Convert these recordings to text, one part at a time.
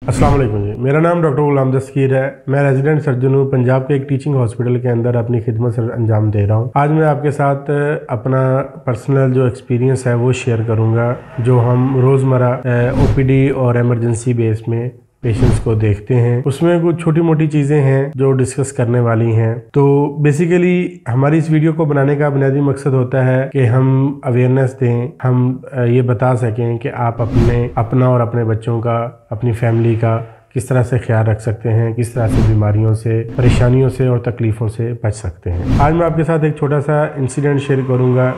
अस्सलाम वालेकुम जी, मेरा नाम डॉक्टर गुलाम दस्तगीर है। मैं रेजिडेंट सर्जन हूँ। पंजाब के एक टीचिंग हॉस्पिटल के अंदर अपनी खिदमत से अंजाम दे रहा हूँ। आज मैं आपके साथ अपना पर्सनल जो एक्सपीरियंस है वो शेयर करूँगा, जो हम रोज़मर्रा ओपीडी और एमरजेंसी बेस में पेशेंट्स को देखते हैं। उसमें कुछ छोटी मोटी चीज़ें हैं जो डिस्कस करने वाली हैं। तो बेसिकली हमारी इस वीडियो को बनाने का बुनियादी मकसद होता है कि हम अवेयरनेस दें, हम ये बता सकें कि आप अपना और अपने बच्चों का, अपनी फैमिली का किस तरह से ख्याल रख सकते हैं, किस तरह से बीमारियों से, परेशानियों से और तकलीफ़ों से बच सकते हैं। आज मैं आपके साथ एक छोटा सा इंसिडेंट शेयर करूँगा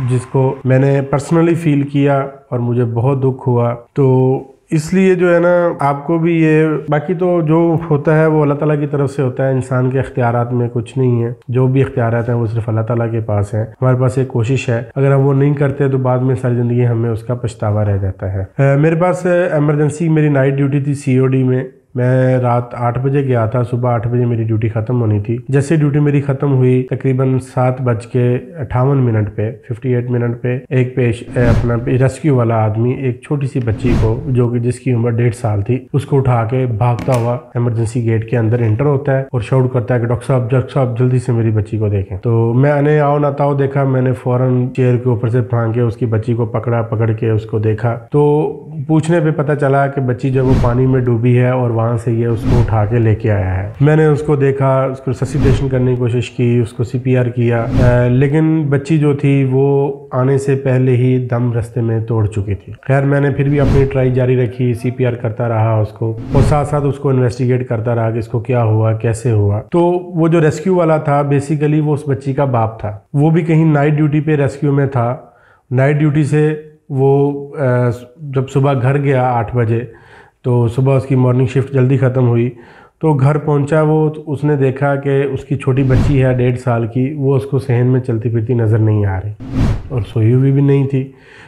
जिसको मैंने पर्सनली फ़ील किया और मुझे बहुत दुख हुआ। तो इसलिए जो है ना, आपको भी ये, बाकी तो जो होता है वो अल्लाह ताला की तरफ से होता है, इंसान के इख्तियारात में कुछ नहीं है। जो भी इख्तियारात हैं वो सिर्फ अल्लाह ताला के पास है। हमारे पास एक कोशिश है, अगर हम वो नहीं करते तो बाद में सारी ज़िंदगी हमें उसका पछतावा रह जाता है। मेरे पास एमरजेंसी, मेरी नाइट ड्यूटी थी COD में। मैं रात 8 बजे गया था, सुबह 8 बजे मेरी ड्यूटी ख़त्म होनी थी। जैसे ड्यूटी मेरी ख़त्म हुई तकरीबन 7:58 पे, 58 मिनट पे एक अपना रेस्क्यू वाला आदमी एक छोटी सी बच्ची को, जो कि जिसकी उम्र 1.5 साल थी, उसको उठा के भागता हुआ एमरजेंसी गेट के अंदर एंटर होता है और शाउट करता है कि डॉक्टर साहब जल्दी से मेरी बच्ची को देखें। तो मैंने आओ ना ताओ देखा, मैंने फ़ौरन चेयर के ऊपर से फांक के उसकी बच्ची को पकड़ के उसको देखा। तो पूछने पे पता चला कि बच्ची जो वो पानी में डूबी है और वहाँ से ये उसको उठा के लेके आया है। मैंने उसको देखा, उसको ससिटेशन करने की कोशिश की, उसको CPR किया, लेकिन बच्ची जो थी वो आने से पहले ही दम रास्ते में तोड़ चुकी थी। खैर मैंने फिर भी अपनी ट्राई जारी रखी, CPR करता रहा उसको और साथ साथ उसको इन्वेस्टिगेट करता रहा कि इसको क्या हुआ, कैसे हुआ। तो वो जो रेस्क्यू वाला था, बेसिकली वो उस बच्ची का बाप था। वो भी कहीं नाइट ड्यूटी पे रेस्क्यू में था। नाइट ड्यूटी से वो जब सुबह घर गया 8 बजे, तो सुबह उसकी मॉर्निंग शिफ्ट जल्दी ख़त्म हुई, तो घर पहुंचा वो, तो उसने देखा कि उसकी छोटी बच्ची है 1.5 साल की, वो उसको सहन में चलती फिरती नज़र नहीं आ रही और सोई हुई भी नहीं थी।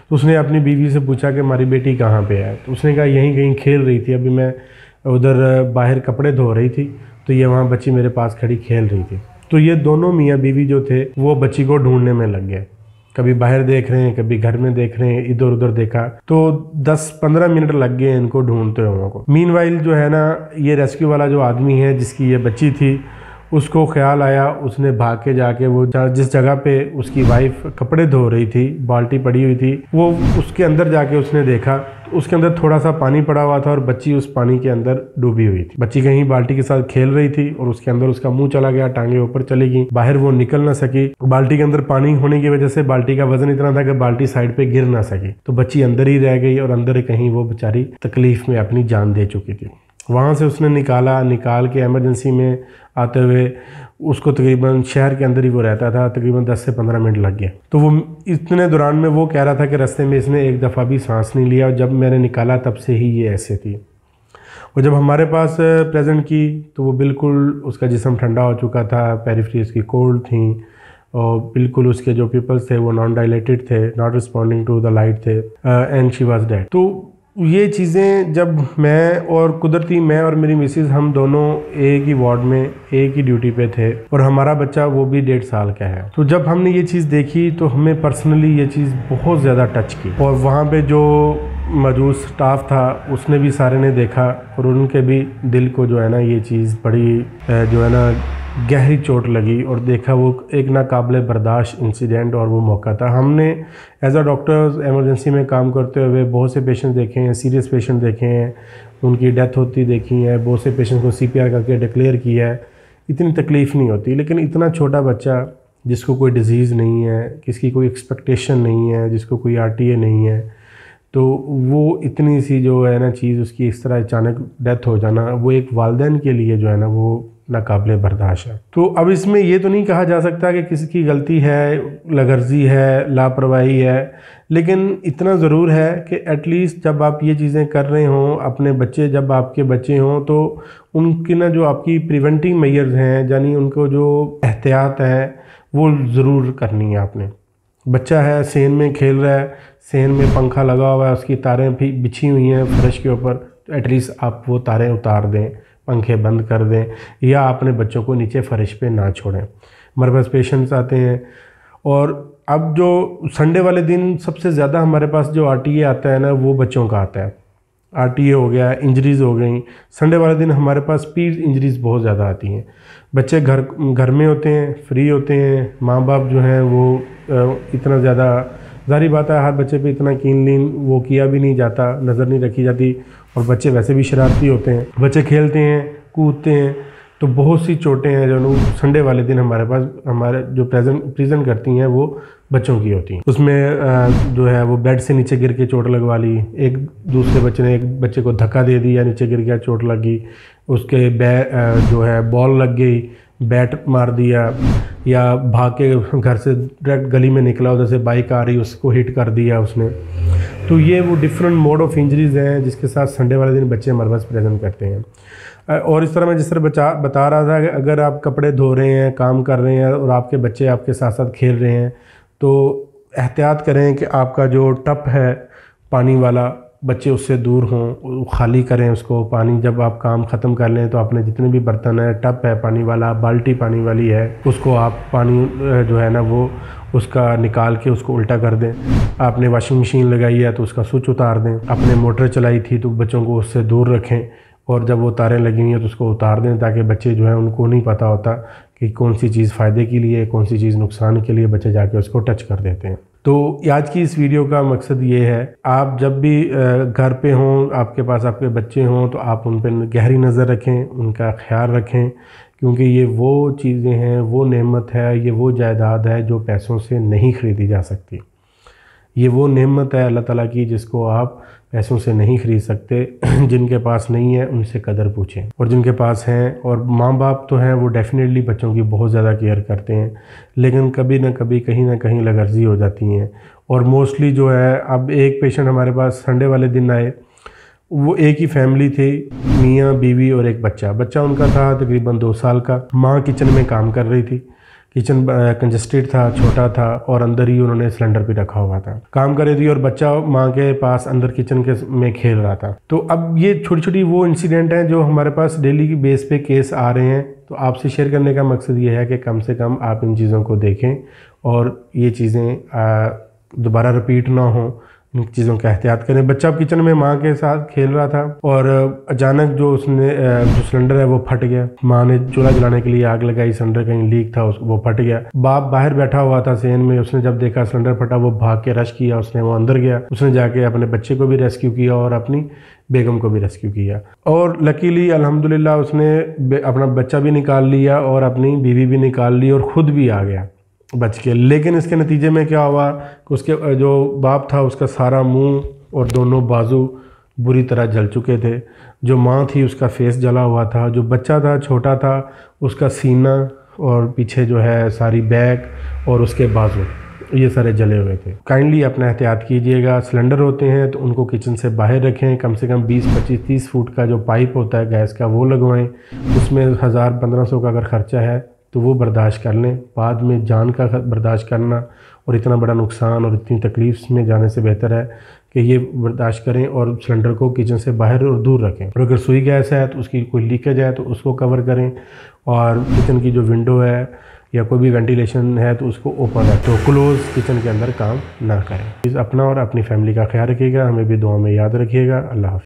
तो उसने अपनी बीवी से पूछा कि हमारी बेटी कहाँ पे है। तो उसने कहा यहीं कहीं खेल रही थी, अभी मैं उधर बाहर कपड़े धो रही थी तो ये वहाँ बच्ची मेरे पास खड़ी खेल रही थी। तो ये दोनों मियाँ बीवी जो थे वो बच्ची को ढूंढने में लग गए। कभी बाहर देख रहे हैं, कभी घर में देख रहे हैं, इधर उधर देखा। तो 10-15 मिनट लग गए इनको ढूंढते हुए को। मीनवाइल जो है ना, ये रेस्क्यू वाला जो आदमी है जिसकी ये बच्ची थी, उसको ख्याल आया, उसने भाग के जाके वो जिस जगह पे उसकी वाइफ कपड़े धो रही थी, बाल्टी पड़ी हुई थी, वो उसके अंदर जाके उसने देखा, तो उसके अंदर थोड़ा सा पानी पड़ा हुआ था और बच्ची उस पानी के अंदर डूबी हुई थी। बच्ची कहीं बाल्टी के साथ खेल रही थी और उसके अंदर उसका मुंह चला गया, टांगे ऊपर चली गई, बाहर वो निकल ना सकी। बाल्टी के अंदर पानी होने की वजह से बाल्टी का वजन इतना था कि बाल्टी साइड पे गिर ना सकी, तो बच्ची अंदर ही रह गई और अंदर कहीं वो बेचारी तकलीफ में अपनी जान दे चुकी थी। वहाँ से उसने निकाल के एमरजेंसी में आते हुए उसको, तकरीबन शहर के अंदर ही वो रहता था, तकरीबन 10 से 15 मिनट लग गए। तो वो इतने दौरान में वो कह रहा था कि रास्ते में इसने एक दफ़ा भी सांस नहीं लिया और जब मैंने निकाला तब से ही ये ऐसे थी। और जब हमारे पास प्रेजेंट की तो वो बिल्कुल उसका जिस्म ठंडा हो चुका था, पेरिफेरी उसकी कोल्ड थी और बिल्कुल उसके जो पीपल्स थे वो नॉन डायलेटेड थे, not responding to the light थे, एंड शी वाज डेड। तो ये चीज़ें जब मैं और मेरी मिसेस, हम दोनों एक ही वार्ड में एक ही ड्यूटी पे थे और हमारा बच्चा वो भी 1.5 साल का है। तो जब हमने ये चीज़ देखी तो हमें पर्सनली ये चीज़ बहुत ज़्यादा टच की और वहाँ पे जो मौजूद स्टाफ था उसने भी, सारे ने देखा और उनके भी दिल को जो है ना ये चीज़ बड़ी जो है ना गहरी चोट लगी और देखा वो एक नाकाबिले बर्दाश्त इंसिडेंट और वो मौका था। हमने एज अ डॉक्टर एमरजेंसी में काम करते हुए बहुत से पेशेंट देखे हैं, सीरियस पेशेंट देखे हैं, उनकी डेथ होती देखी है, बहुत से पेशेंट को CPR करके डिक्लेयर किया है। इतनी तकलीफ़ नहीं होती, लेकिन इतना छोटा बच्चा जिसको कोई डिज़ीज़ नहीं है, किसी कोई एक्सपेक्टेशन नहीं है, जिसको कोई RTA नहीं है, तो वो इतनी सी जो है ना चीज़, उसकी इस तरह अचानक डेथ हो जाना, वो एक वालिदैन के लिए जो है ना वो नाकाबिले बर्दाश्त है। तो अब इसमें ये तो नहीं कहा जा सकता कि किसी की गलती है, लगर्जी है, लापरवाही है, लेकिन इतना ज़रूर है कि एटलीस्ट जब आप ये चीज़ें कर रहे हों, अपने बच्चे जब आपके बच्चे हों, तो उनकी ना जो आपकी प्रिवेंटिंग मेजर्स हैं, यानी उनको जो एहतियात है वो ज़रूर करनी है आपने। बच्चा है, सेन में खेल रहा है, सेन में पंखा लगा हुआ है, उसकी तारें भी बिछी हुई हैं फर्श के ऊपर, तो एटलीस्ट आप वो तारें उतार दें, पंखे बंद कर दें, या अपने बच्चों को नीचे फर्श पे ना छोड़ें। हमारे पास पेशेंट्स आते हैं और अब जो संडे वाले दिन सबसे ज़्यादा हमारे पास जो RTA आता है ना, वो बच्चों का आता है। RTA हो गया, इंजरीज़ हो गई। संडे वाले दिन हमारे पास स्पीड इंजरीज़ बहुत ज़्यादा आती हैं। बच्चे घर में होते हैं, फ्री होते हैं, माँ बाप जो हैं वो इतना ज़्यादा, ज़ाहिर बात है हर बच्चे पे इतना कीन वो किया भी नहीं जाता, नज़र नहीं रखी जाती, और बच्चे वैसे भी शरारती होते हैं। बच्चे खेलते हैं, कूदते हैं, तो बहुत सी चोटें हैं जो संडे वाले दिन हमारे पास हमारे जो प्रेजेंट करती हैं वो बच्चों की होती हैं। उसमें जो है वो बेड से नीचे गिर के चोट लगवा ली, एक दूसरे बच्चे ने एक बच्चे को धक्का दे दिया, नीचे गिर गया, चोट लग गई, उसके जो है बॉल लग गई, बैट मार दिया, या भाग के घर से डायरेक्ट गली में निकला, उधर से बाइक आ रही उसको हिट कर दिया उसने। तो ये वो डिफरेंट मोड ऑफ इंजरीज़ हैं जिसके साथ संडे वाले दिन बच्चे हमारे पास प्रेजेंट करते हैं। और इस तरह मैं जिस तरह बता रहा था कि अगर आप कपड़े धो रहे हैं, काम कर रहे हैं और आपके बच्चे आपके साथ साथ खेल रहे हैं, तो एहतियात करें कि आपका जो टप है पानी वाला, बच्चे उससे दूर हों, खाली करें उसको। पानी जब आप काम ख़त्म कर लें तो आपने जितने भी बर्तन है, टप है पानी वाला, बाल्टी पानी वाली है, उसको आप पानी जो है ना वो उसका निकाल के उसको उल्टा कर दें। आपने वॉशिंग मशीन लगाई है तो उसका स्विच उतार दें। आपने मोटर चलाई थी तो बच्चों को उससे दूर रखें, और जब वो तारें लगी हुई हैं तो उसको उतार दें, ताकि बच्चे जो हैं उनको नहीं पता होता कि कौन सी चीज़ फ़ायदे के लिए, कौन सी चीज़ नुकसान के लिए, बच्चे जाके उसको टच कर देते हैं। तो आज की इस वीडियो का मकसद ये है, आप जब भी घर पे हों, आपके पास आपके बच्चे हों, तो आप उन पर गहरी नज़र रखें, उनका ख्याल रखें, क्योंकि ये वो चीज़ें हैं, वो नेमत है, ये वो जायदाद है जो पैसों से नहीं ख़रीदी जा सकती। ये वो नेमत है अल्लाह ताला की जिसको आप पैसों से नहीं ख़रीद सकते। जिनके पास नहीं है उनसे कदर पूछें, और जिनके पास हैं, और माँ बाप तो हैं वो डेफ़िनेटली बच्चों की बहुत ज़्यादा केयर करते हैं, लेकिन कभी ना कभी कहीं ना कहीं लगर्जी हो जाती हैं। और मोस्टली जो है, अब एक पेशेंट हमारे पास संडे वाले दिन आए, वो एक ही फैमिली थी, मियाँ बीवी और एक बच्चा उनका था तकरीबन 2 साल का। माँ किचन में काम कर रही थी, किचन कंजस्टेड था, छोटा था, और अंदर ही उन्होंने सिलेंडर भी रखा हुआ था, काम कर रही थी, और बच्चा माँ के पास अंदर किचन के में खेल रहा था। तो अब ये छोटी छोटी वो इंसिडेंट हैं जो हमारे पास डेली की बेस पे केस आ रहे हैं। तो आपसे शेयर करने का मकसद ये है कि कम से कम आप इन चीज़ों को देखें और ये चीज़ें दोबारा रिपीट ना हो, इन चीज़ों का एहतियात करें। बच्चा किचन में माँ के साथ खेल रहा था और अचानक जो जो सिलेंडर है वो फट गया। माँ ने चूल्हा जलाने के लिए आग लगाई, सिलेंडर कहीं लीक था, वो फट गया। बाप बाहर बैठा हुआ था सेन में, उसने जब देखा सिलेंडर फटा, वो भाग के रश किया, उसने वो अंदर गया, उसने जाके अपने बच्चे को भी रेस्क्यू किया और अपनी बेगम को भी रेस्क्यू किया। और लकीली अल्हम्दुलिल्लाह उसने अपना बच्चा भी निकाल लिया और अपनी बीवी भी निकाल ली और ख़ुद भी आ गया बच के। लेकिन इसके नतीजे में क्या हुआ कि उसके जो बाप था उसका सारा मुंह और दोनों बाजू बुरी तरह जल चुके थे। जो माँ थी उसका फेस जला हुआ था, जो बच्चा था छोटा था उसका सीना और पीछे जो है सारी बैक और उसके बाजू ये सारे जले हुए थे। काइंडली अपना एहतियात कीजिएगा। सिलेंडर होते हैं तो उनको किचन से बाहर रखें, कम से कम 20, 25, 30 फुट का जो पाइप होता है गैस का वो लगवाएं। उसमें 1000-1500 का अगर ख़र्चा है तो वो बर्दाश्त कर लें, बाद में जान का बर्दाश्त करना और इतना बड़ा नुकसान और इतनी तकलीफ में जाने से बेहतर है कि ये बर्दाश्त करें और सिलेंडर को किचन से बाहर और दूर रखें। और अगर सुई गैस है तो उसकी कोई लीकेज है तो उसको कवर करें, और किचन की जो विंडो है या कोई भी वेंटिलेशन है तो उसको ओपन रखें, तो क्लोज किचन के अंदर काम ना करें। अपना और अपनी फैमिली का ख्याल रखिएगा, हमें भी दुआ में याद रखिएगा। अल्लाह हाफ़िज़।